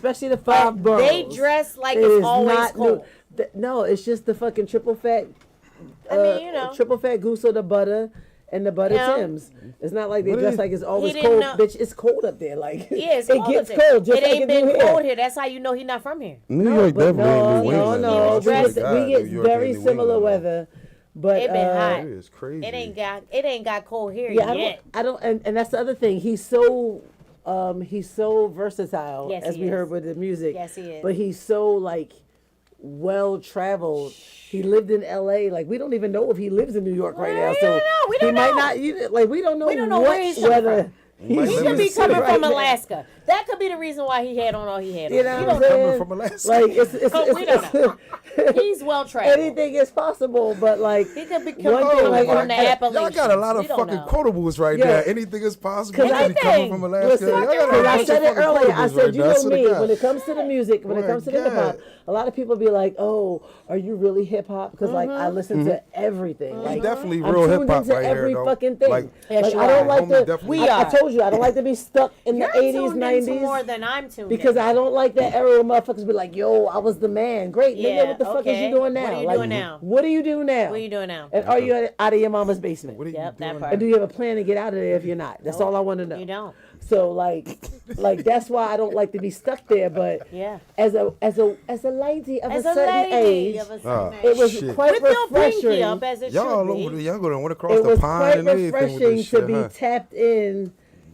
especially the 5 boroughs. They dress like it's always cold. No, it's just the fucking triple fat. Triple fat goose or the butter. And the butter Tims. It's not like they dress like it's always cold. Bitch, it's cold up there. Like it's it gets cold. Just it ain't been cold here. That's how you know he's not from here. New York definitely. No. We get very similar weather. But it been hot. It is crazy. It ain't got cold here yet. I don't and that's the other thing. He's so versatile, as we heard with the music. Yes, he is. But he's so like well traveled. He lived in L.A. Like we don't even know if he lives in New York right now. So we don't know. Might not. Like we don't know. We don't know where he's from. He could be coming from Alaska. That could be the reason why he had on all he had on. You know what I'm saying? Coming from Alaska. Like we don't know. He's well traveled. Anything is possible, but like he could be coming from the Appalachians. Y'all got a lot of fucking quotables right there. Anything is possible. Anything. Coming from Alaska. Because I said it earlier. I said, you know me, when it comes to the music, when it comes to the hip hop, a lot of people be like, "Oh, are you really hip hop?" Because like I listen to everything. Like definitely real hip hop right every here. Fucking thing. Like I don't like the. I told you I don't like to be stuck in the 80s, 90s. More than I'm tuned because I don't like that era where motherfuckers be like, "Yo, I was the man." Great, nigga. What the fuck is you doing now? What are you doing now? What do you do now? What are you doing now? And are you out of your mama's basement? Yep, that part. And do you have a plan to get out of there if you're not? That's all I want to know. You don't. So like that's why I don't like to be stuck there. But as a lady of a certain age, it was quite refreshing. Y'all go to across the pond and everything. It was quite refreshing to be tapped in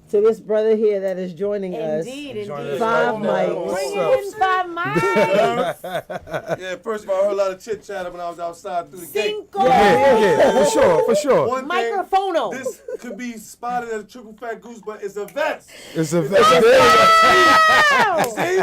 to this brother here that is joining us. Indeed. 5 mics. Bringing in 5 mics. Yeah, first of all, I heard a lot of chit chat when I was outside through the gate. Yeah, for sure. One microphono. This could be spotted as a triple fat goose, but it's a vest. It's a vest. See?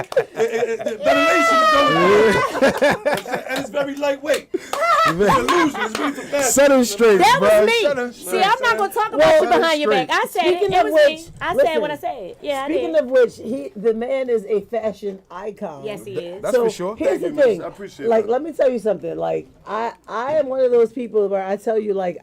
The ventilation is going on. And it's very lightweight. It's an illusion. It's really for fast. Set him straight, that bro. was me. See, I'm not going to talk about you behind your back. I said it was me. I said what I said. Yeah, speaking of which, the man is a fashion icon. Yes, he is. That's for sure. Here's the thing. I appreciate like, that. let me tell you something. Like, I am one of those people where I tell you, like,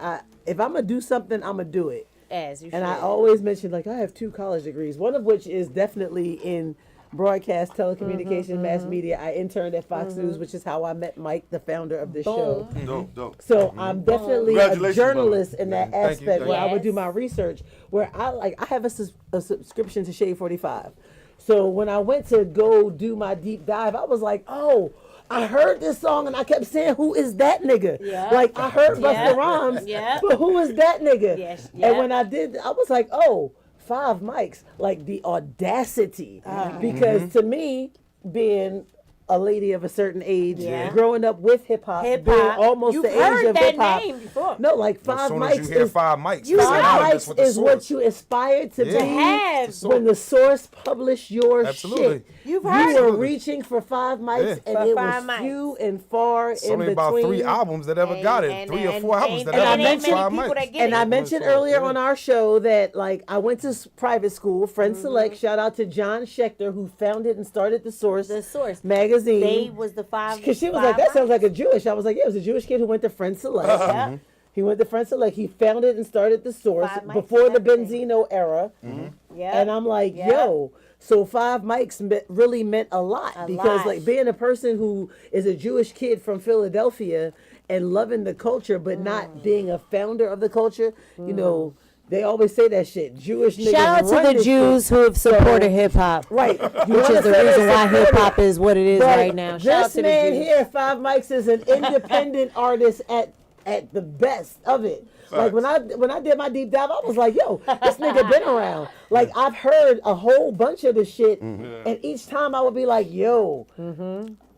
if I'm gonna do something, I'm gonna do it. As you should. And I always mention, like, I have 2 college degrees. One of which is definitely in broadcast, telecommunication, mass media. I interned at Fox News, which is how I met Mike, the founder of this show. Dope. So I'm definitely a journalist in that aspect where I would do Yes. my research. Where I have a subscription to Shade 45. So when I went to go do my deep dive, I was like, oh, I heard this song and I kept saying, who is that nigga? Yeah. Like I heard Busta Rhymes, but who is that nigga? Yes. And when I did, I was like, oh, 5 mics, like the audacity. Because to me, being a lady of a certain age, growing up with hip hop, being almost You've the heard age of that hip hop. name before. No, like 5 As soon mics. as you hear 5 mics, 5 mics is what you aspired to be when the source published your shit. You've heard you were reaching for 5 mics, and it was few and far in between. Only about 3 albums that ever got it. 3 or 4 albums that ever got 5 mics. And I mentioned earlier on our show that like I went to private school, Friend Select. Shout out to John Schechter, who founded and started the Source magazine. They was the 5. Because she was like, that sounds like a Jewish. I was like, yeah, it was a Jewish kid who went to Friend Select. He went to Friend Select. He founded and started the Source before the Benzino era. And I'm like, yo. So 5 mics really meant a lot because like being a person who is a Jewish kid from Philadelphia and loving the culture, but not being a founder of the culture, you know, they always say that shit. Jewish niggas. Shout out to the Jews who have supported hip hop. Right. Which is the reason why hip hop is what it is right now. Shout out to the Jews. This man here, 5 mics, is an independent artist at the best of it. Like when I did my deep dive, I was like, yo, this nigga been around. Like I've heard a whole bunch of this shit, and each time I would be like, yo,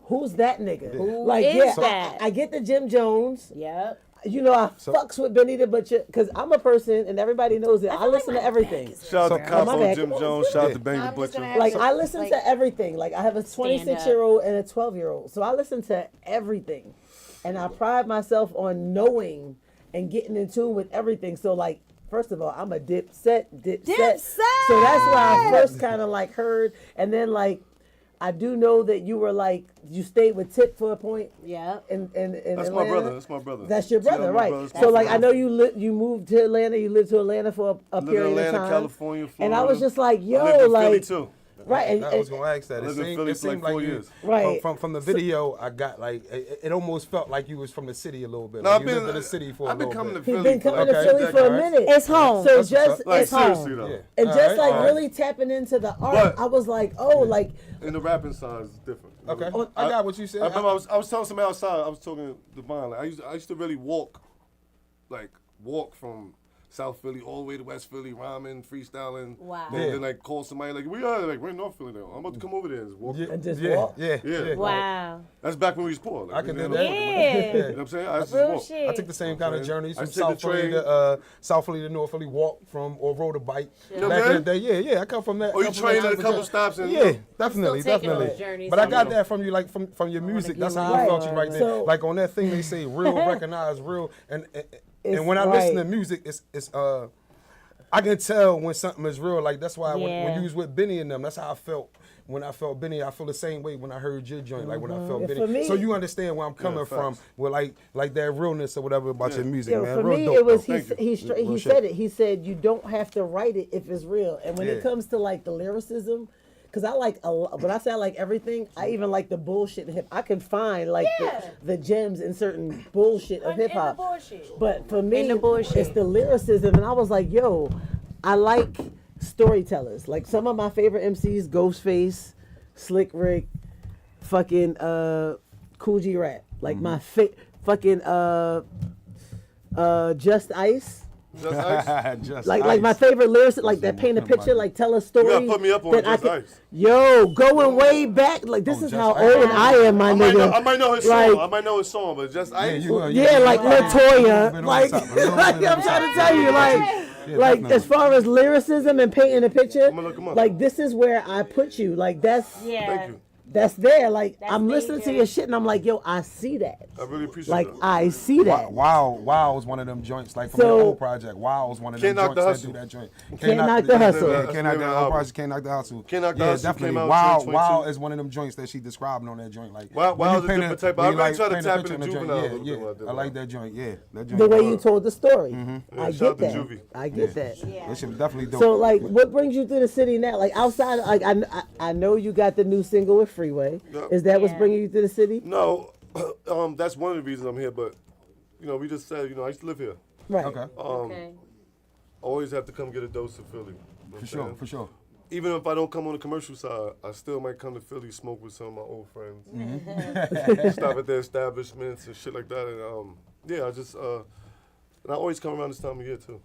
who's that nigga? Who like is that? I get the Jim Jones. Yep. You know, I fucks with Benny the Butcher because I'm a person, and everybody knows that I listen to everything. Shout out to Capo, Jim Jones. Shout out to Benny the Butcher. Like I listen to everything. Like I have a 26-year-old and a 12-year-old, so I listen to everything, and I pride myself on knowing and getting in tune with everything. So like, first of all, I'm a dipset. So that's why I first kind of like heard, and then like, I do know that you were like, you stayed with Tip for a point. Yeah. And that's my brother. That's my brother. That's your brother, right? So like, I know you moved to Atlanta. You lived to Atlanta for a period of time. California, Florida. And I was just like, yo, I lived in like, Philly too. Right. I was gonna ask that. I lived in Philly for like 4 years. Right. From the video, I got like it almost felt like you was from the city a little bit. No, Like I've you been lived in the city for a I've been little coming to bit. He's Philly. been coming Okay. to Philly for a minute. It's home. So That's just what's up. Like it's seriously home. though. Yeah. And just like Alright. really tapping into the art, But- I was like, oh, like And the rapping side is different. Okay, I got what you said. I remember I was telling somebody outside. I was talking to Devon. Like I used to really walk from South Philly all the way to West Philly, rhyming, freestyling. Wow. Then like call somebody like we're in North Philly now. I'm about to come over there and just walk. and just Yeah, walk. Yeah. Wow. That's back when we was poor. Like, I can we do didn't that. know- Yeah. You know what I'm saying? I just Real walk. shit. I took the same kind of journeys I from took the South Philly train. to South Philly to North Philly, walked from or rode a bike. You know Back what in I'm the day, yeah, I come from that. Oh, you come from trained that at a type of couple journey. stops and Yeah, definitely, Still taking definitely. those journeys. But I got that from you, like from your music. That's how I Right. felt you right there. So- Like on that thing they say, real recognize real, and It's when I listen to right. music, it's I can tell when something is real. Like that's why when Yeah. you was with Benny and them, that's how I felt. When I felt Benny, I feel the same way when I heard your joint, like when I felt Yeah, Benny. for me- So you understand where I'm coming from, facts. with like that realness or whatever about your music, Yo, man. for Real me, dope, it was though. he Thank you. he shit. said it. He said you don't have to write it if it's real. And when Yeah. it comes to like the lyricism, because I like when I say I like everything, I even like the bullshit in hip. I can find like the gems in certain bullshit of hip hop. But for me, In the bullshit. it's the lyricism, and I was like, yo, I like storytellers. Like some of my favorite MCs, Ghostface, Slick Rick, fucking Cool G Rap. Like my fucking Just Ice. Just Ice. Just Like my ice. favorite lyricist, like that paint a picture, like tell a story. You gotta put me up on that Just I can- Ice. Yo, going way back, like this is Just how Ice. old I am, my I nigga. might know his Like- song. I might know his song, but Just Ice. Yeah, like Latoya, bit like, on top, a little like bit I'm on trying top. to tell you, like definitely. as far as lyricism and painting a picture, gonna look 'em up. like this is where I put you. Like that's Thank you. that's there. Like That's I'm listening to major. your shit and I'm like, yo, I see that. I really appreciate Like that. I see that. Wow was one of them joints, like from So- the old project. Wow was one of them Can't Knock joints the that do Hustle. that joint. Can't Knock the Hustle. Yeah, That's Can't Knock the the name of the old album. project. Can't Knock the Hustle. Can't Knock the Yeah, Hustle definitely. came out Wow 2022. is one of them joints that she described on that joint. Like Wow when you is a paint different type. when I you, really try to paint a tap picture into in the joint. Juvenile a Yeah, little bit when I did I like that. that joint. Yeah, that joint. The way you told the story. I shout out get to that. Juvie. I get that. That shit was definitely dope. So like, what brings you to the city now? Like outside, like I know you got the new single with Freeway. Yeah. Is that what's Yeah. bringing you to the city? No, that's one of the reasons I'm here. But we just said, I used to live here. Right. Okay, Okay. Always have to come get a dose of Philly. You know what I'm for sure, saying? for sure. Even if I don't come on the commercial side, I still might come to Philly, smoke with some of my old friends, stop at their establishments and shit like that. And yeah, I just and I always come around this time of year too.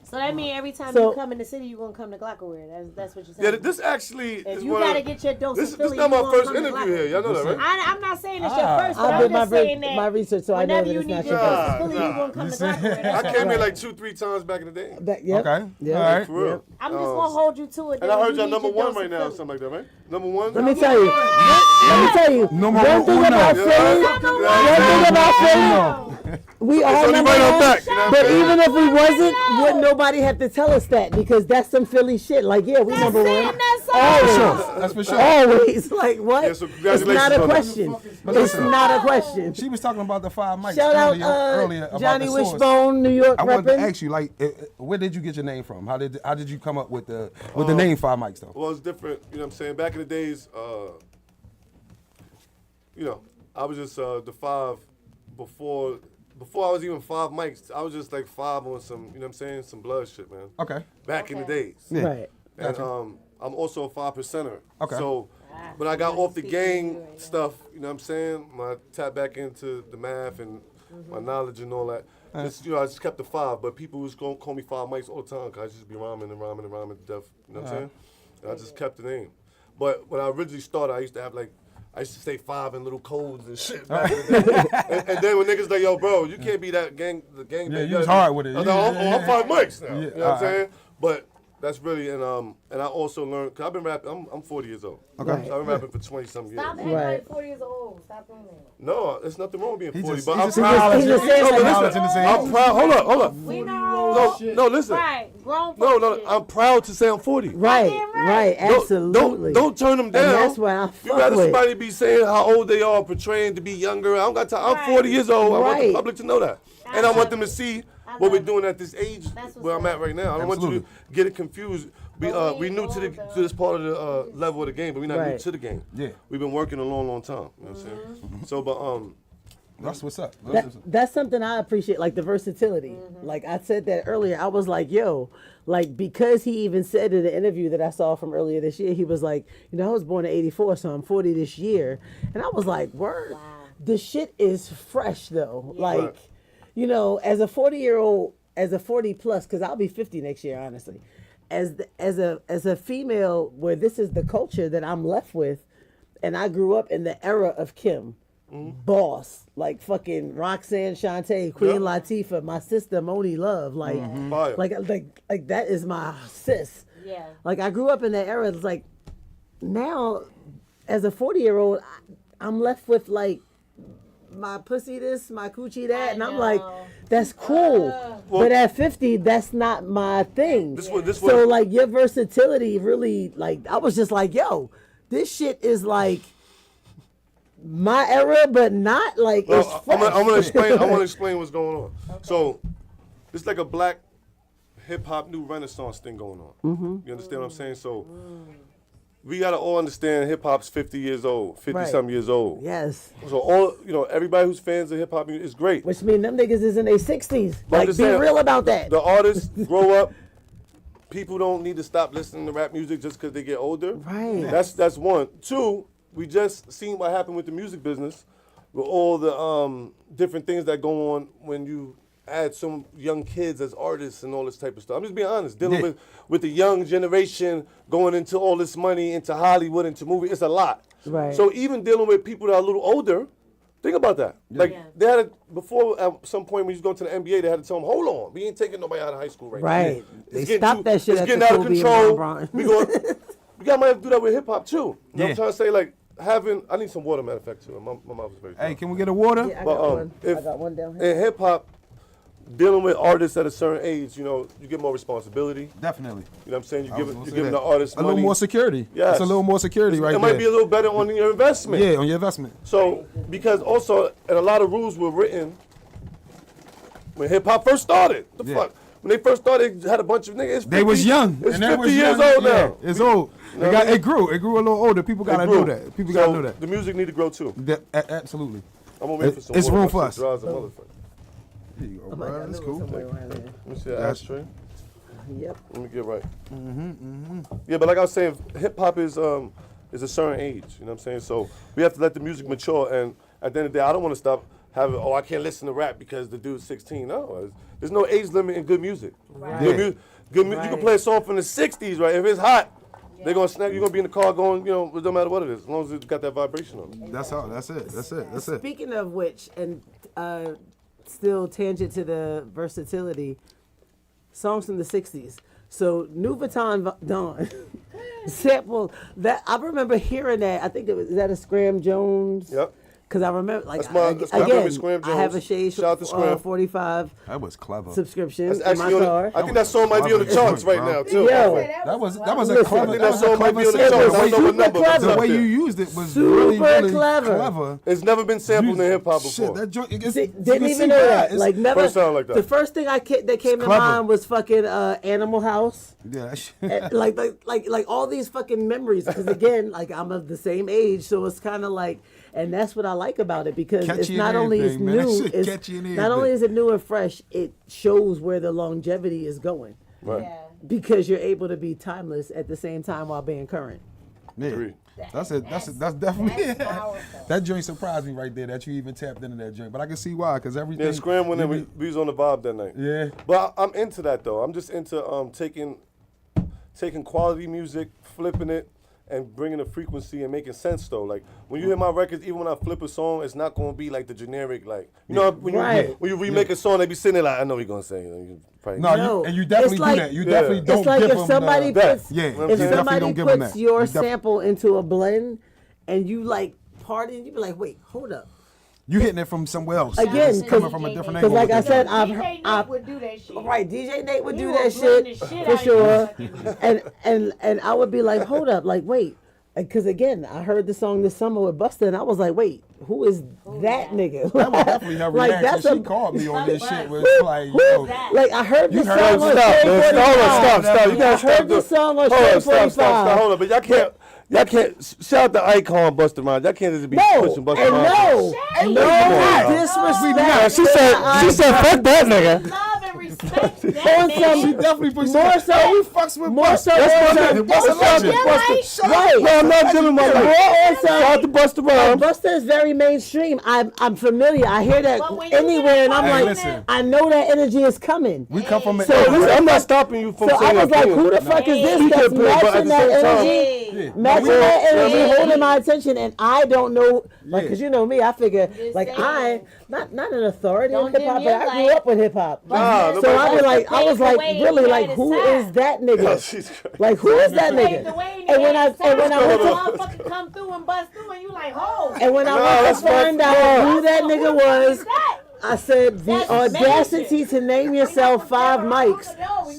So that means every time So- you come in the city, you're gonna come to Glockerwear. That's what you're Yeah, saying. this actually If is you one gotta of, get your dose this of this Philly, not you my gonna first come to interview here. Y'all know that, right? I'm not saying it's your first, but I I'm did just saying that my research, so I know whenever that you it's need not your your dose first. of Philly, you're gonna come to Glockerwear. I That's came here right. like 2-3 times back in the day. Yep. Okay, Yeah. all right. For real. I'm just gonna hold you to it. And that I when heard you y'all need number your one dose right of now, Philly. something like that, right? Number one. Let me tell you. Let me tell you. Number One thing uno. about Yeah. Philly. Yeah. One thing about Philly. We all only number right on one, back, you know what I'm but saying? even if we wasn't, wouldn't nobody have to tell us that because that's some Philly shit. Like, yeah, we number Saying one. that song. Always. That's for sure. Always. Like, what? Yeah, so It's congratulations not a on that. question. But It's listen. not a question. She was talking about the 5 mics Shout out earlier about Johnny the source. Wishbone, New York I wanted to reppin'. ask you, like, where did you get your name from? How did you come up with the name 5 mics though? Well, it's different. You know what I'm saying? Back in the days, I was just the 5 before I was even 5 mics. I was just like 5 on some, you know what I'm saying, some blood shit, man. Okay. Back in the days. Yeah. Right. And I'm also a 5%er. Okay. So when I got off the gang stuff, you know what I'm saying, I tapped back into the math and my knowledge and all that. Just, I just kept the 5, but people was gonna call me 5 mics all the time because I just be rhyming to death. You know what I'm saying? And I just kept the name. But when I originally started, I used to say 5 in little codes and shit back in the day. and then when niggas like, yo, bro, you can't be the gang. Yeah, you was hard with it. I was Yeah, like, yeah, I'm 5 mics now. Yeah, You know what I'm alright. saying? But that's really, and I also learned, cause I've been rapping, I'm 40 years old. Okay. So I've been rapping for 20-something years. Stop acting Right. like 40 years old. Stop doing that. No, there's nothing wrong with being 40, just- but he I'm just proud. He just said No, but like- listen, I'm proud. Hold up. We know. No, listen. Right. Grown No, folks shit. I'm proud to say I'm 40. Right. Goddamn Right. right. Absolutely. Don't turn them down. that's what I You fuck rather with. somebody be saying how old they are, portraying to be younger. I don't got time. I'm Right. 40 years old. I want the Right. public to know that. And I want them to see what we're doing at this age That's what's where I'm up. at right now. I don't want you to get it confused we new to this part of the level of the game, but we're not new to the game. Yeah. We've been working a long time. You know what I'm saying? Mm-hmm. So, but That's what's up. That's something I appreciate, like the versatility. Like I said that earlier. I was like, yo, like because he even said in the interview that I saw from earlier this year, he was like, I was born in '84, so I'm 40 this year, and I was like, word, the shit is fresh though. Yeah. Like, as a 40-year-old, as a 40 plus, because I'll be 50 next year, honestly. As a female, where this is the culture that I'm left with, and I grew up in the era of Kim. Boss, like fucking Roxanne Shante, Queen Latifah, my sister Moni Love, like that is my sis. Yeah. Like I grew up in that era. It's like now, as a 40-year-old, I'm left with like my pussy this, my coochie that, and I'm like, that's cool. But at 50, that's not my thing. So like your versatility really, like I was just like, yo, this shit is like my era, but not like it's fresh. I'm gonna explain what's going on. Okay. So it's like a black hip hop new renaissance thing going on. Mm-hmm. You understand what I'm saying? So we gotta all understand hip hop's 50 years old, 50-something years old. Yes. So all everybody who's fans of hip hop is great. Which means them niggas is in their 60s. Like be real about that. The artists grow up. People don't need to stop listening to rap music just because they get older. Right. That's one. Two. We just seen what happened with the music business, with all the different things that go on when you add some young kids as artists and all this type of stuff. I'm just being honest, dealing with the young generation going into all this money, into Hollywood, into movies, it's a lot. Right. So even dealing with people that are a little older, think about that. Like they had before at some point when you was going to the NBA, they had to tell them, hold on, we ain't taking nobody out of high school right now. Right. They stopped that shit. It's getting out of control. We might have to do that with hip hop too. You know what I'm trying to say? Like, I need some water, matter of fact, too. My mouth is very dry. Hey, can we get a water? Yeah, I got one. I got one down here. In hip hop, dealing with artists at a certain age, you get more responsibility. Definitely. You know what I'm saying? You're giving the artist money. A little more security. Yes. It's a little more security right there. It might be a little better on your investment. Yeah, on your investment. So, because also, and a lot of rules were written when hip hop first started. The fuck? When they first started, they had a bunch of niggas. They was young. It's and 50 years old now. It's old. It grew. It grew a little older. People gotta know that. People gotta know that. The music need to grow too. Absolutely. I'm gonna wait for some It's water. room for us. Here you go, bro. That's cool. Let me see that ashtray. Yep. Let me get right. Yeah, but like I was saying, hip hop is a certain age. You know what I'm saying? So we have to let the music mature. And at the end of the day, I don't want to stop having. Oh, I can't listen to rap because the dude's 16. No, there's no age limit in good music. Right. Good music. You can play a song from the 60s, right? If it's hot, they're gonna snap. You're gonna be in the car going. It don't matter what it is, as long as it's got that vibration on it. That's all. That's it. Speaking of which, and still tangent to the versatility, songs from the 60s. So New Vuitton Dawn sample that I remember hearing that. I think is that a Scram Jones? Yep. Because I remember, like, Scram I have a Shade 45 that was clever. subscription That's in my car. I think that song might be on the charts right now, too. Yo, that was a clever. That song might be on the charts. I don't know what number. The way you used it was really clever. It's never been sampled in hip hop before. Shit, that joint. Didn't even know that. Like, never. First sound like that. The first thing that came to mind was fucking Animal House. Yeah. like all these fucking memories. Because again, like I'm of the same age, so it's kind of like. And that's what I like about it because it's not only is new, not only is it new and fresh, it shows where the longevity is going. Right. Yeah. Because you're able to be timeless at the same time while being current. Yeah. That's definitely that joint surprised me right there that you even tapped into that joint. But I can see why, because everything. Yeah, Scram went in. We was on the vibe that night. Yeah. But I'm into that though. I'm just into taking quality music, flipping it. And bringing a frequency and making sense though. Like when you hear my records, even when I flip a song, it's not gonna be like the generic when you remake a song, they be sitting there like I know what you're gonna say. You definitely do that. You definitely don't. It's like give if somebody puts somebody puts your sample into a blend, and you like partying, you be like, wait, hold up. You hitting it from somewhere else. Again, coming from a different angle. Because like I said, DJ Nate would do that shit. Right, DJ Nate would do that shit for sure. And I would be like, hold up, like wait, Because again, I heard the song this summer with Busta, and I was like, "Wait, who is that nigga?" That was definitely her Like, reaction. that's She called me on this shit. Was like, Who? yo, Like I heard the song on Stop. Straight 45. You gotta I stop. heard the song on Straight 45. Hold on, but y'all can't shout out the icon Busta Rhymes. Y'all can't just be pushing Busta And Rhymes. no disrespect. She said, fuck that nigga. Love and respect that On nigga. some- she definitely pushed More it. so- Oh, we fucks with more Busta. so That's on my some- nigga. Busta legend. Busta, Right. No, I'm not giving my More life. on some- Shout out to Busta Rhymes. Busta is very mainstream. I'm familiar. I hear that But when you anywhere, get and I'm Hey, like, listen. I know that energy is coming. We come from an So era. listen, I'm not stopping you from So I saying was like, opinion. who the fuck is this You that's can put it, but at matching the that same time- energy? Yeah. Matching No, we- that energy, Yeah. holding my attention, and I don't know, like, Yeah. cause you know me, I figure, Just like, saying. not an authority Don't in hip hop, dim but your I grew light. up with hip hop. Nah, So nobody- I be like, I was like, Paved the way really, he like, had who his is time. that nigga? She's crazy. Like, who is that Paved the nigga? way And when I and went to motherfucker come through and bust through and you like, oh. and when I Nah, went to that's find my- out who that nigga Who the fuck was, is that? I said the That's audacity major. to name yourself 5 mics,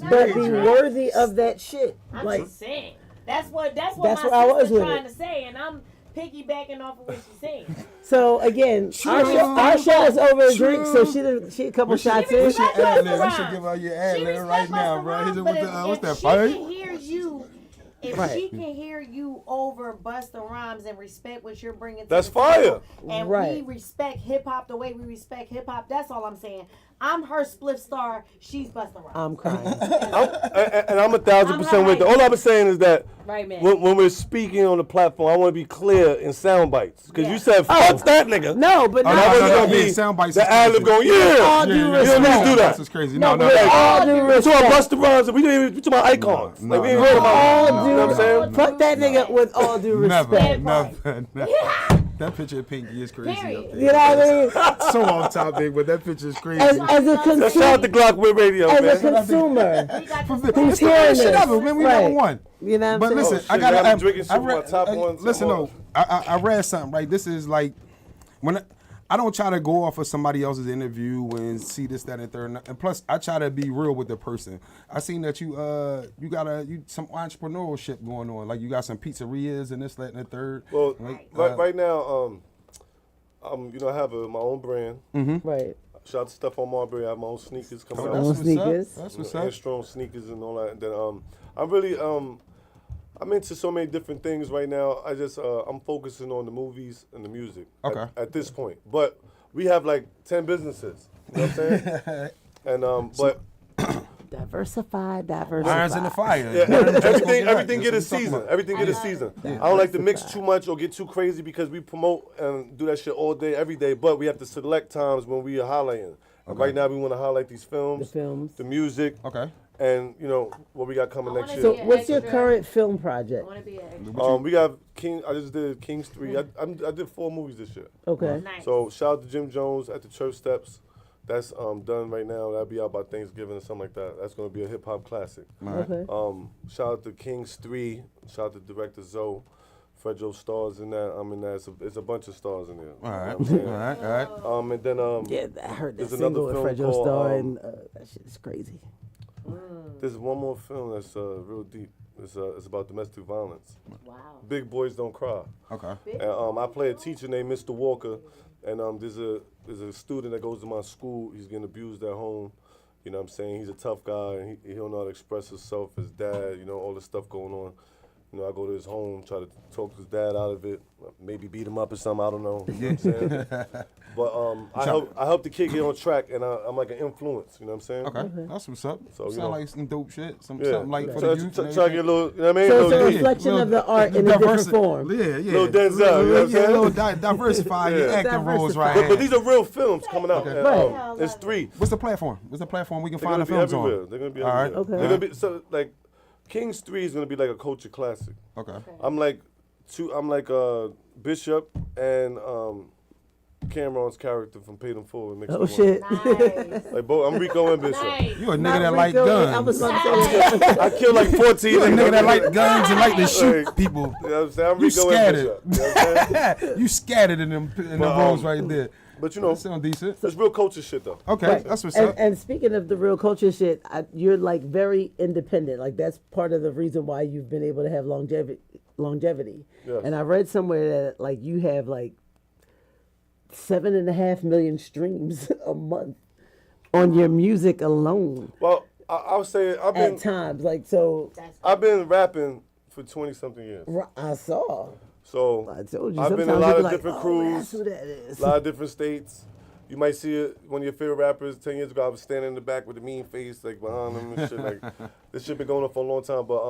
but be worthy of that shit. I'm Like, just saying. That's what That's my where I was sister's with trying it. to say, and I'm piggybacking off of what she's saying. so again, our show is over a drink, so she a couple shots in. We should Respect ad lib. Busta You should Rhymes. give her your ad She lib respect right now, Busta bro. Rhymes, Hit it but with if- the, what's if that, she fight? can hear you, if Right. she can hear you over Busta Rhymes and respect what you're bringing to That's the fire. table, and Right. we respect hip hop the way we respect hip hop, that's all I'm saying. I'm her split star, she's Busta Rhymes. I'm crying. And I'm 1,000% I'm with it. right. All I'm saying is that Right, man. when we're speaking on the platform, I want to be clear in sound bites. Because you Yeah. said, fuck that nigga. No, but Oh, not no, That wasn't no, going to yeah, be sound bites the is ad lib crazy. going, yeah. all due You don't need respect. to do that. That's crazy. No, no. with Hey, all due We're talking about respect. Busta Rhymes, and we talking about icons. No, Like, we ain't no, talking no, about, All no, due you know what I'm saying? Fuck that nigga with all due Never, respect. never. That picture of Pinky is crazy Period. up there. You know what I mean? So off topic, but that picture is crazy. As a Shout out to consumer, Glock with Radio, as a man. consumer, We got It's this the who's best hearing shit this? ever, man. We Right. number one. you know what But I'm saying? listen, shit, I got I've been drinking shit with my top one Listen, tomorrow. no, I read something, right? This is like, when I don't try to go off of somebody else's interview and see this, that, and third. And plus, I try to be real with the person. I seen that you got some entrepreneurship going on. Like you got some pizzerias and this, that, and the third. Well, Like, right now, I have my own brand. Right. Shout out to Stephon Marbury. I have my own sneakers coming that's out. what's sneakers. up. That's what's And up. strong sneakers and all that. And then I'm really I'm into so many different things right now. I just I'm focusing on the movies and the music at this point. But we have like 10 businesses. You know what I'm saying? And but Diversified. Irons in the fire. yeah, everything That's get a what I'm talking season. about. Everything get a season. I don't like to mix too much or get too crazy because we promote and do that shit all day, every day. But we have to select times when we are highlighting. Right now, we want to highlight these films, the music, Okay. and what we got coming next year. So, Yeah, what's your extra. current film I project? want to be an extra. We got King. I just did Kings 3. I did 4 movies this year. Okay. Nice. So shout out to Jim Jones at the Church Steps. That's done right now. That'll be out by Thanksgiving or something like that. That's gonna be a hip hop classic. Okay. Shout out to Kings 3. Shout out to director Zoe. Fredro stars in that. I'm in that. It's a bunch of stars in there. All right. You know what I'm saying? All right. And then Yeah, I heard that there's single another with film Fredro called, Starr, and that shit is crazy. there's one more film that's real deep. It's about domestic violence. Wow. Big Boys Don't Cry. Okay. And I play a teacher named Mr. Walker, and there's a student that goes to my school. He's getting abused at home. You know what I'm saying? He's a tough guy, and he don't know how to express himself, his dad, all this stuff going on. I go to his home, try to talk his dad out of it, maybe beat him up or something, I don't know. You know what I'm saying? But I help the kid get on track, and I'm like an influence, you know what I'm saying? Okay. That's what's up. So, Sound like some dope shit. Yeah. Something like for Try the youth. to and get a everything. little, you know what I mean? So it's a Little- reflection of the art in a different form. Yeah, yeah. Little Denzel, you know what I'm Yeah, saying? little diversify your Yeah. acting roles right but here. these are real films coming out. And, Right. it's 3. What's the platform? What's the platform we can They're find the gonna be films everywhere. on? They're gonna be All right. everywhere. Okay. They're gonna be so like Kings 3 is gonna be like a culture classic. Okay. I'm like Bishop and Cameron's character from Paid in Full. Oh shit. Nice. Like both, I'm Rico and Bishop. Nice. You a nigga Not that like Rico, guns. I was about to say I killed like 14 You a nigga that niggas. like guns and like to shoot Like, people. You know what I'm saying? I'm You Rico and scattered. Bishop. You know what I'm saying? You scattered in them roles right there. But you know, that sound decent. it's real culture shit though. Okay, Right. that's what's and, up. and speaking of the real culture shit, you're like very independent. Like that's part of the reason why you've been able to have longevity. Yes. And I read somewhere that like you have like 7.5 million streams a month on your music alone. Well, I would say At times, like so. I've been rapping for 20-something years. I saw. So I told you. I've been in a sometimes lot you of be like, different oh, crews, that's who that is. a lot of different states. You might see it, one of your favorite rappers 10 years ago. I was standing in the back with a mean face, like behind him and shit. Like this shit been going on for a long time. But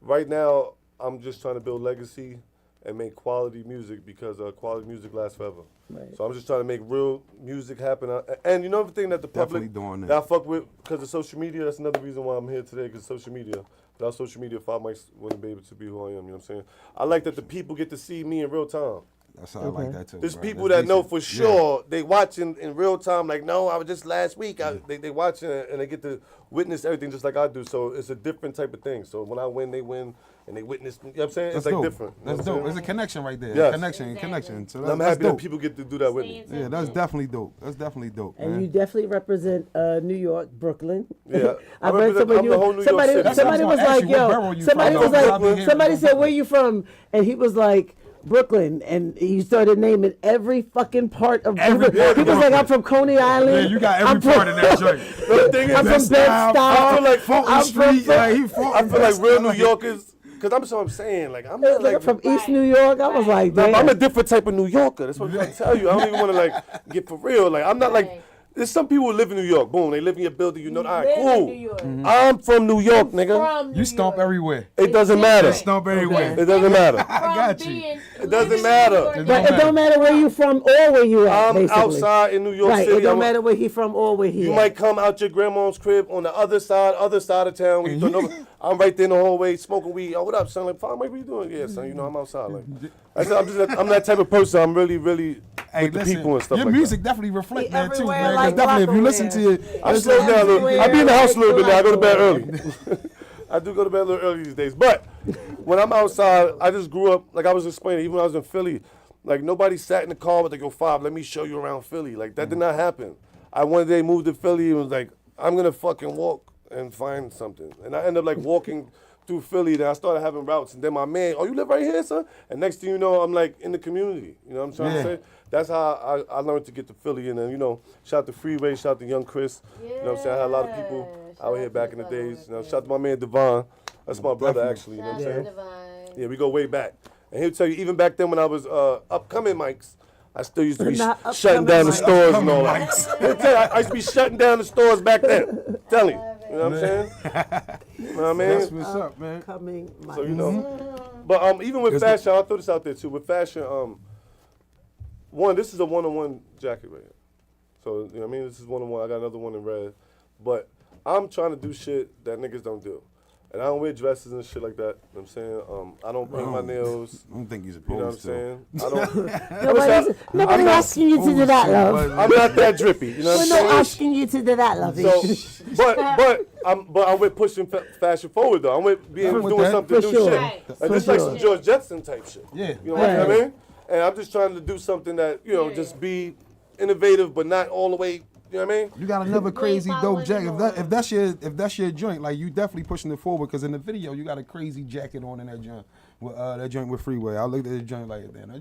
right now, I'm just trying to build legacy and make quality music because quality music lasts forever. Right. So I'm just trying to make real music happen. And you know the thing that the public Definitely doing that. that I fuck with because of social media. That's another reason why I'm here today because social media. Without social media, Five Mics wouldn't be able to be who I am. You know what I'm saying? I like that the people get to see me in real time. That's how I like that too. There's bro. people That's that know decent. for sure they watching in real time. Like, no, I was just last week. They watching it and they get to witness everything just like I do. So it's a different type of thing. So when I win, they win, and they witness. You know what I'm saying? That's It's like dope. different. You know That's what I'm dope. saying? There's a connection right there. Yes. Connection. So And I'm that's happy that dope. people get to do that with me. Yeah, that's definitely dope. That's definitely dope. And man. you definitely represent New York, Brooklyn. Yeah. I I read represent- I'm the whole New York somebody, City. somebody was That's what I like, was gonna ask "Yo," you, what borough you somebody from. was I'll be like, here somebody from said, "Where you from?" And he was like, "Brooklyn," and he started naming every fucking part of Every Brooklyn. part He of was like, Brooklyn. "I'm from Coney Island." Yeah, you got every I'm from- part in that joint. The thing is, I'm from Best style. Bed-Stuy. I feel like Fulton I'm Street. from- Like, he fought I feel like real New York. Yorkers. Cause that's what I'm saying. Like I'm Like, not like from East New York. I was like, No, "Damn." but I'm a different type of New Yorker. That's what I'm trying to tell you. I don't even want to like get for real. Like I'm not like. There's some people who live in New York. Boom, they live in your building. You know, all right, live in cool. New York. I'm from New York, nigga. From New You stomp York. everywhere. It doesn't matter. You stomp everywhere. It doesn't matter. I got you. It doesn't matter. But it don't matter where you from or where you at. I'm basically. outside in New York Right. City. It don't I'm- matter where he from or where he You at. might come out your grandma's crib on the other side of town. When you don't know, I'm right there in the hallway smoking weed. Oh, what up, son? Like, Fine, what are you doing? Yeah, son. You know I'm outside. Like, I'm that type of person. I'm really Hey, with the listen, people and stuff your like music definitely reflect He that too, everywhere man. 'Cause like definitely, if you listen to it, that. I slow down a little. I be in the house a little bit now. I go to bed early. I do go to bed a little early these days. But when I'm outside, I just grew up, like I was explaining, even when I was in Philly, like nobody sat in the car with like, "Yo, Five, let me show you around Philly." Like that did not happen. I one day moved to Philly and was like, I'm gonna fucking walk and find something. And I ended up like walking through Philly. Then I started having routes. And then my man, "Oh, you live right here, son?" And next thing you know, I'm like in the community. You know what I'm trying to say? That's how I learned to get to Philly. And then, you know, shout out to Freeway, shout out to Young Chris. You know what I'm saying? I had a lot of people out here back in the days. You know, shout out to my man Devon. That's my brother, actually. You know what I'm saying? Yeah, we go way back. And he'll tell you, even back then when I was upcoming mics, I still used to be Not shutting upcoming down the mics. stores and all that. He'll tell you, I used to be shutting down the stores back then. Tell you. You know what I'm saying? You know what I mean? that's what's up, man. Coming, So, you know. But even with fashion, I'll throw this out there too. With fashion, one, this is a one-on-one jacket right here. So, you know what I mean? This is one-on-one. I got another one in red. But I'm trying to do shit that niggas don't do. And I don't wear dresses and shit like that. You know what I'm saying? I don't paint my nails. I don't think he's You know what I'm supposed to. saying? I don't. Nobody's asking you to do that, love. I'm not that drippy. You know what We're I'm not saying? asking you to do that, lovey. So, but I'm with pushing fashion forward though. I'm with with doing that. something For new sure. shit. Right. Like For this like sure. some George Jetson type shit. Yeah. You know what I Right. mean? And I'm just trying to do something that, you know, just be innovative but not all the way, you know what I mean? You got another crazy dope following jacket. the If that's your joint, like you definitely pushing it forward. Because in the video, you got a crazy jacket on in that joint. With, that joint with Freeway. I looked at the joint like, damn, that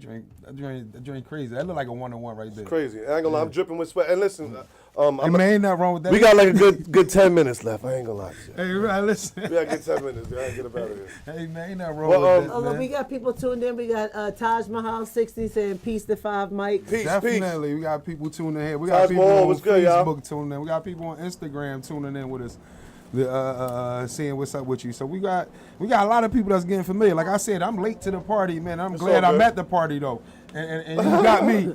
joint crazy. That look like a one-on-one right there. Crazy. I ain't gonna lie, I'm dripping with sweat. And listen, Hey, man, ain't nothing wrong with that. we got like a good 10 minutes left. I ain't gonna lie to you. Hey, right, listen. We got a good 10 minutes. I gotta get up out of here. Hey, man, ain't nothing wrong Well, with that, Oh, look, man. we got people tuned in. We got Taj Mahal 60 saying peace to Five Mics. Peace, Definitely, we got people tuning in here. We got Taj people Mahal, on what's good, y'all? Facebook tuning in. We got people on Instagram tuning in with us, seeing what's up with you. So we got a lot of people that's getting familiar. Like I said, I'm late to the party, man. I'm glad all I'm good. at the party though, and you got me.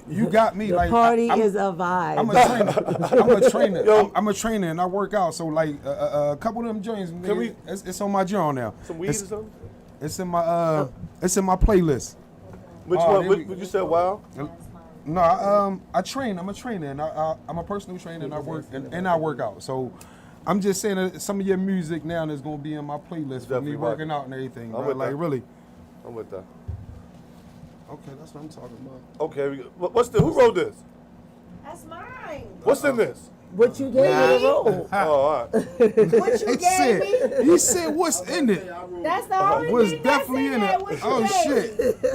You got me. The like party I'm, is a vibe. I'm a trainer. I'm a trainer. Yo. I'm a trainer, and I work out. So like a couple of them joints, we- it's on my joint now. Some weed or It's, something? it's in my playlist. Which Oh, one? there What we- you said, wow? No, I train. I'm a trainer, and I'm a personal trainer, and I work out. So I'm just saying that some of your music now is gonna be in my playlist for Definitely me right. working out and everything. I'm Bro. with Like that. really. I'm with that. Okay, that's what I'm talking about. Okay, who wrote this? That's mine. What's in this? What you gave me to roll. Oh, all right. What you gave me? He said, "What's in it?" That's the only What's thing that's definitely in in there. it? What you Oh gave me?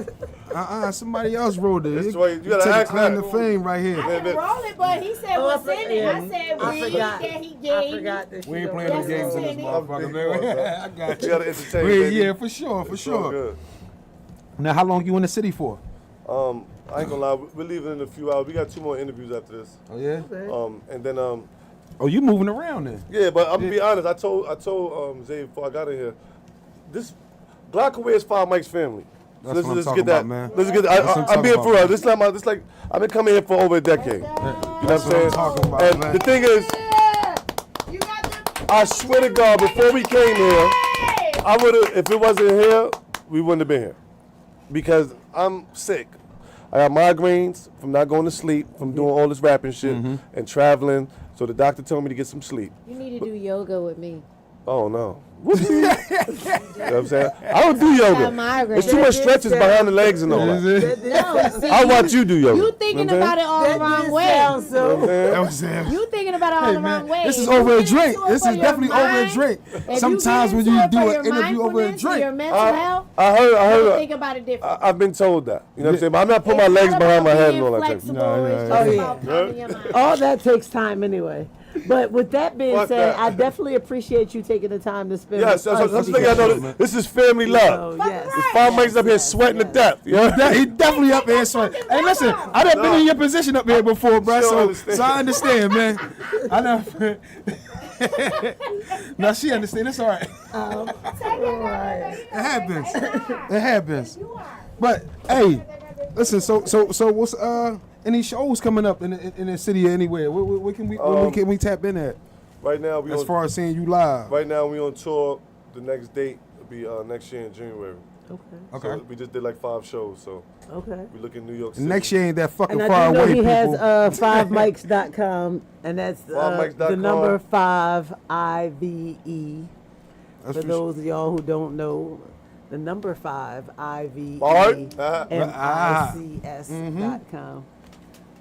shit! Somebody else wrote it. That's why you gotta Take ask claim that. to fame right here. I didn't roll it, but he said what's in it. I said I weed forgot. that he I gave me. forgot this. We ain't shit. playing no That's games in what's this in it. motherfucker, man. I got You you. gotta entertain, Yeah, baby. yeah, for sure, for It's all sure. good. Now, how long you in the city for? I ain't gonna lie, we're leaving in a few hours. We got 2 more interviews after this. Oh yeah. And then Oh, you moving around then? yeah, but I'm gonna be honest. I told Zay before I got in here, this Glockaway is Five Mike's family. So That's what I'm let's talking get that. about, man. Let's get. That's what I'm I'm being talking for real. about. This like I've been coming here for over a decade. You know what I'm That's what saying? I'm talking about, And man. the thing is, You got the. I swear to God, before we came here, I would have. If it wasn't here, we wouldn't have been here, because I'm sick. I got migraines from not going to sleep, from doing all this rapping shit and traveling. So the doctor told me to get some sleep. You need to do yoga with me. Oh no. Whoopsie. You know what I'm saying? I don't do yoga. migraine. There's too much stretches behind the legs and all that. No, see, I watch you do yoga. you thinking about it all the wrong way. Sounds so. That was it. You thinking about it all Hey the wrong man, way. this is If over you a get drink. into it This for is your definitely over a mind, drink. if Sometimes you when get you into it do for an your interview over a mindfulness, your drink, mental health, I you heard. think about it different. I've been told that. You know what I'm saying? But I'm not putting my It's legs not behind my about head being and all that. flexible, No, it's no, just yeah. about calming your mind. All that takes time anyway. But with that being Fuck said, that. I definitely appreciate you taking the time to spend Yes, with us. let's let y'all know this is family love. yes. Five Mike's up here sweating to death. You know? he definitely up here sweating. Hey, listen, I done been in your position up here before, bro. Sure So I understand, man. I know. Now she understand. It's all right. It happens. It happens. But hey, listen. So what's any shows coming up in the city or anywhere? Where can we tap in at? Right now we As on, far as seeing you live. right now we on tour. The next date will be next year in January. Okay. So we just did like 5 shows. So Okay. we look in New York City. Next year ain't that fucking And far I do know away, he people. has 5mics.com, and that's the 5mics.com. number 5 IVE. That's For for those of y'all who don't know, the number 5 IVE Bart? MICS.com.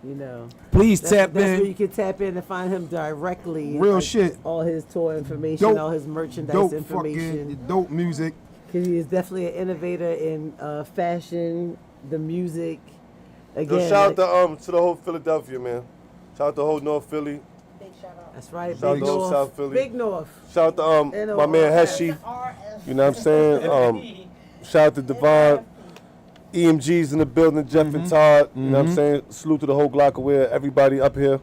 You know, Please that's, tap that's where in. you can tap in and find him directly. Real shit. All his tour information, Dope- all his merchandise Dope information. fucking dope music. Because he is definitely an innovator in fashion, the music. Yo, Again, shout out to the whole Philadelphia, man. Shout out to the whole North Philly. that's right. Shout out Big to North. South Philly. Big North. Shout out to my man Heshi. You know what I'm saying? Shout out to Devon. EMG's in the building, Jeff and Todd. You know what I'm saying? Salute to the whole Glockaway, everybody up here.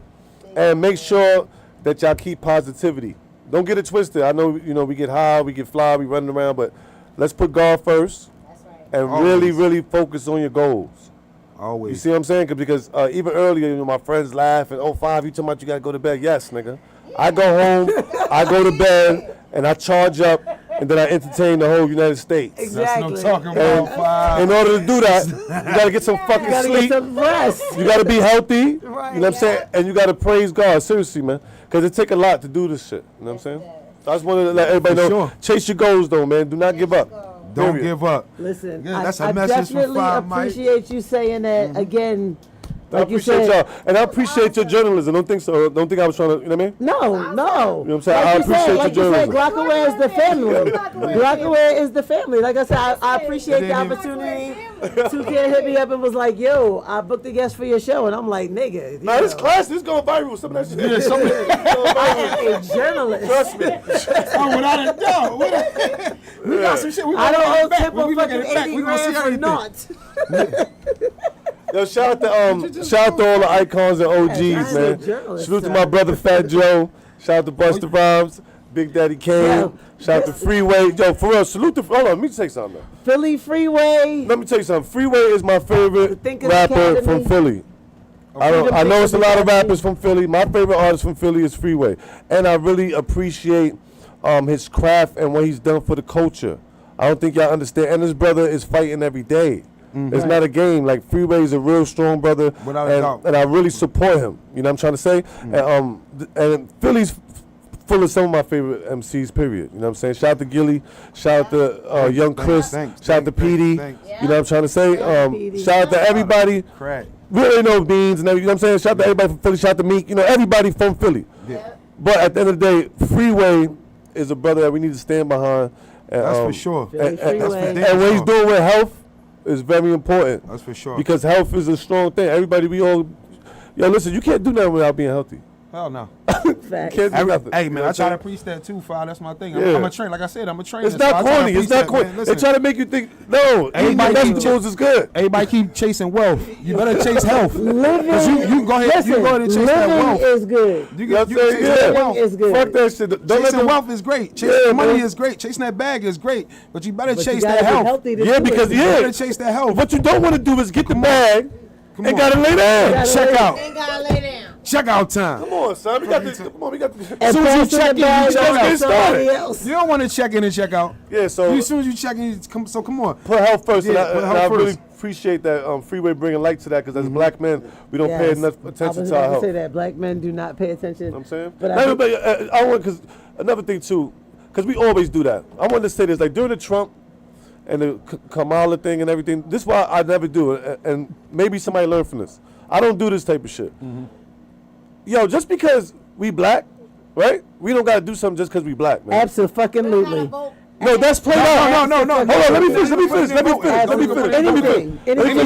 And make sure that y'all keep positivity. Don't get it twisted. I know, we get high, we get fly, we running around, but let's put God first. That's right. And Always. really focus on your goals. Always. You see what I'm saying? Because even earlier, my friends laugh and 05, you talking about you gotta go to bed. Yes, nigga. I go home, I go to bed, and I charge up, and then I entertain the whole United States. Exactly. That's what I'm talking about. Five. In order to do that, you gotta get some fucking You gotta sleep. get some rest. You gotta be healthy. Right. You know what I'm saying? And you gotta praise God. Seriously, man. Because it take a lot to do this shit. You know what I'm saying? So I just wanted to let everybody For know. sure. Chase your goals, though, man. Do not give up. Don't Period. give up. Listen, Yeah, that's a I message from definitely 5 Mike. appreciate you saying that again. I Like you appreciate said, y'all. And I appreciate your journalism. Don't think so. Don't think I was trying to, you know what I mean? No. You know what I'm saying? Like I you appreciate said, like your you said, journalism. Glockaway is the family. Glockaway is the family. Like I said, I appreciate the Then- opportunity. 2K hit me up and was like, "Yo, I booked a guest for your show," and I'm like, "Nigga, you Nah, this know, class, this going viral. Some of that shit. Yeah, some- I am a journalist. Trust me. Oh, without a doubt. We got some shit. We I gonna don't get owe it back. Temple When we look at fucking it back, 80 we gonna see grand for everything. naught." Yo, shout out to all the icons and OGs, I'm a man. journalist, Salute to sir. my brother Fat Joe. Shout out to Busta Rhymes, Big Daddy Kane. Yo, Shout out to Freeway. Yo, for real, salute to. Hold on, let me tell you something. Philly Freeway. Let me tell you something. Freeway is my favorite Thinkers rapper Academy. from Philly. I know it's a lot of rappers from Philly. My favorite artist from Philly is Freeway, and I really appreciate his craft and what he's done for the culture. I don't think y'all understand. And his brother is fighting every day. It's not a game. Like Freeway is a real strong brother, Without a doubt. and I really support him. You know what I'm trying to say? And Philly's full of some of my favorite MCs, period. You know what I'm saying? Shout out to Gilly, shout out to Young Chris, shout out to Petey. You know what I'm trying to say? Shout out to everybody. Correct. We already know Beans and everything, you know what I'm saying? Shout out to everybody from Philly, shout out to Meek, you know, everybody from Philly. Yeah. But at the end of the day, Freeway is a brother that we need to stand behind. And, That's for sure. And what he's doing with health is very important. That's for sure. Because health is a strong thing. Everybody, listen, you can't do nothing without being healthy. Hell no. Fact. Can't do nothing. Hey, man, You know I what try I'm to preach that too, Fire. That's my thing. Yeah. I'm a trainer. Like I said, I'm a trainer. It's not corny. It's not corny. They try to make you think, no, eating your vegetables is good. Everybody keep chasing wealth. You better chase health. Living, you can go ahead, listen, you can go ahead and chase that living wealth. is good. You know what can I'm chase saying? that Yeah. wealth. Is good. Fuck that shit. Don't let Chasing them, wealth is great. Chasing money man. is great. Chasing that bag is great. But you better But chase you gotta that be health. healthy to Yeah, do because it. You yeah. better chase that health. What you don't want to do is get the bag and on. gotta lay down. Gotta Check out. Ain't gotta lay down. Check out time. Come on, son. We got this. Come on, we got this. And As soon as you passing check the in, bag you check on out. Get somebody started. else. You don't want to check in and check out. Yeah, so As soon as you check in, so come on. put health first. Yeah, and put I, health and I really first. appreciate that Freeway bringing light to that because as black men, we don't pay Yes. enough I attention was to our about to health. say that black men do not pay attention. You know what I'm saying? But Not everybody, I want, because another thing too, because we always do that. I wanted to say this, like during the Trump and the Kamala thing and everything, this is why I never do it, and maybe somebody learned from this. I don't do this type of shit. Yo, just because we black, right? We don't gotta do something just because we black, man. Absolutely. No, that's played out. No. Hold on, let me finish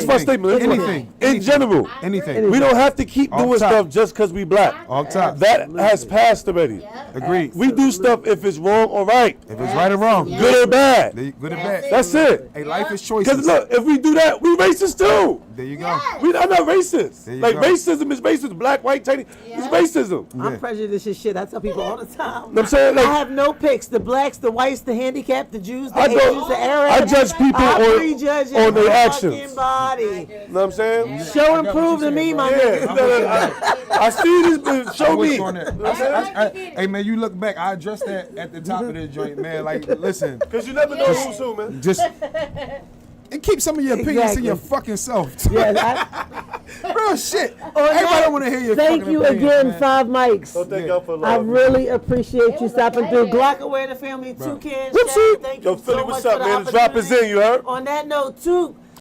my statement. Anything. In general, Anything. we don't have to keep Off doing top. stuff just because we black. Off top. That has passed already. Agreed. We do stuff if it's wrong or right, If it's right or wrong, good or bad. good or bad. That's it. Hey, life is Because choices. look, if we do that, we racist too. There you go. I'm not racist. There you Like go. racism is racist. Black, white, Chinese. It's racism. You know I'm prejudiced as shit. I tell people all the time. what I'm saying? I Like, have no picks. The blacks, the whites, the handicapped, the Jews, the I Asians, don't- the Arabs. I judge people I prejudge on their my actions. fucking body. you know what I'm saying? Show and prove to me, my Yeah, nigga. I see this, but show With me. you on that. Hey man, you look back. I addressed that at the top of the joint, man. Like, listen, Because you never know who's who, man. just and keep some of your opinions Exactly. to your fucking self. Yeah, Real shit. On Everybody that, don't want to hear your thank fucking you opinions, again, man. 5 mics. So thank y'all for I love. really appreciate you stopping through. Glockaway, the family, Toucan. Whoopsie. Thank Yo, you Philly, so what's much up, for the man? The drop is opportunity. in, you heard? On that note, too,